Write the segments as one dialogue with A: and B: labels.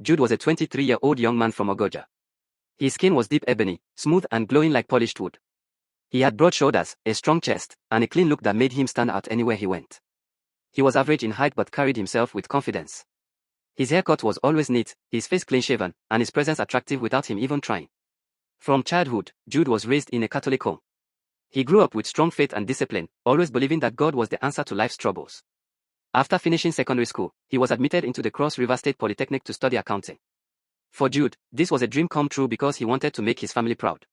A: Jude was a 23-year-old young man from Ogoja. His skin was deep ebony, smooth and glowing like polished wood. He had broad shoulders, a strong chest, and a clean look that made him stand out anywhere he went. He was average in height but carried himself with confidence. His haircut was always neat, his face clean-shaven, and his presence attractive without him even trying. From childhood, Jude was raised in a Catholic home. He grew up with strong faith and discipline, always believing that God was the answer to life's troubles. After finishing secondary school, he was admitted into the Cross River State Polytechnic to study accounting. For Jude, this was a dream come true because he wanted to make his family proud.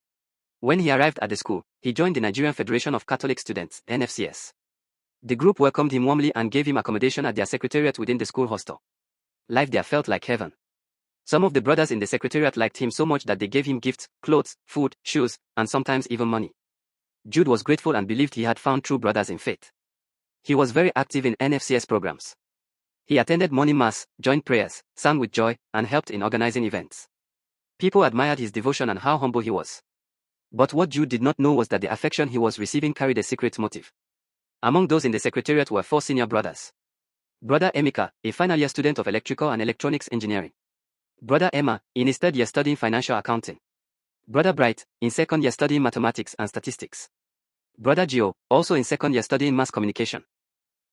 A: When he arrived at the school, he joined the Nigerian Federation of Catholic Students, NFCS. The group welcomed him warmly and gave him accommodation at their secretariat within the school hostel. Life there felt like heaven. Some of the brothers in the secretariat liked him so much that they gave him gifts, clothes, food, shoes, and sometimes even money. Jude was grateful and believed he had found true brothers in faith. He was very active in NFCS programs. He attended morning mass, joined prayers, sang with joy, and helped in organizing events. People admired his devotion and how humble he was. But what Jude did not know was that the affection he was receiving carried a secret motive. Among those in the secretariat were 4 senior brothers. Brother Emeka, a final-year student of electrical and electronics engineering. Brother Emma, in his 3rd year studying financial accounting. Brother Bright, in 2nd year studying mathematics and statistics. Brother Gio, also in 2nd year studying mass communication.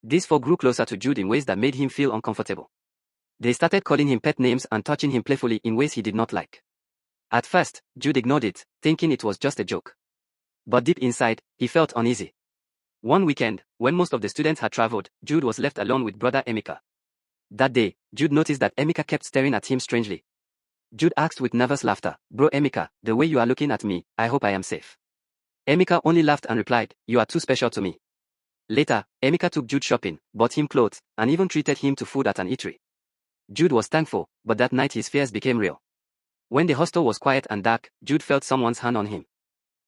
A: These 4 grew closer to Jude in ways that made him feel uncomfortable. They started calling him pet names and touching him playfully in ways he did not like. At first, Jude ignored it, thinking it was just a joke. But deep inside, he felt uneasy. One weekend, when most of the students had traveled, Jude was left alone with Brother Emeka. That day, Jude noticed that Emeka kept staring at him strangely. Jude asked with nervous laughter, "Bro Emeka, the way you are looking at me, I hope I am safe." Emeka only laughed and replied, "You are too special to me." Later, Emeka took Jude shopping, bought him clothes, and even treated him to food at an eatery. Jude was thankful, but that night his fears became real. When the hostel was quiet and dark, Jude felt someone's hand on him.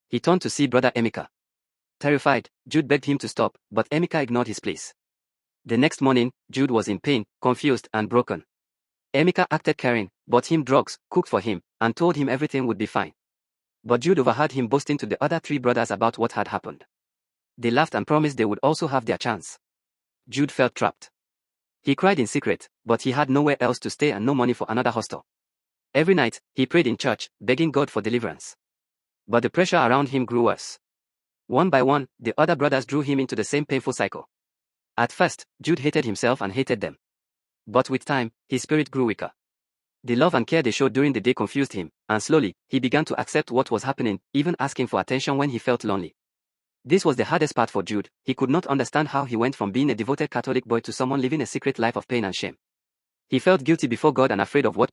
A: He turned to see Brother Emeka. Terrified, Jude begged him to stop, but Emeka ignored his pleas. The next morning, Jude was in pain, confused, and broken. Emeka acted caring, bought him drugs, cooked for him, and told him everything would be fine. But Jude overheard him boasting to the other 3 brothers about what had happened. They laughed and promised they would also have their chance. Jude felt trapped. He cried in secret, but he had nowhere else to stay and no money for another hostel. Every night, he prayed in church, begging God for deliverance. But the pressure around him grew worse. One by one, the other brothers drew him into the same painful cycle. At first, Jude hated himself and hated them. But with time, his spirit grew weaker. The love and care they showed during the day confused him, and slowly, he began to accept what was happening, even asking for attention when he felt lonely. This was the hardest part for Jude. He could not understand how he went from being a devoted Catholic boy to someone living a secret life of pain and shame. He felt guilty before God and afraid of what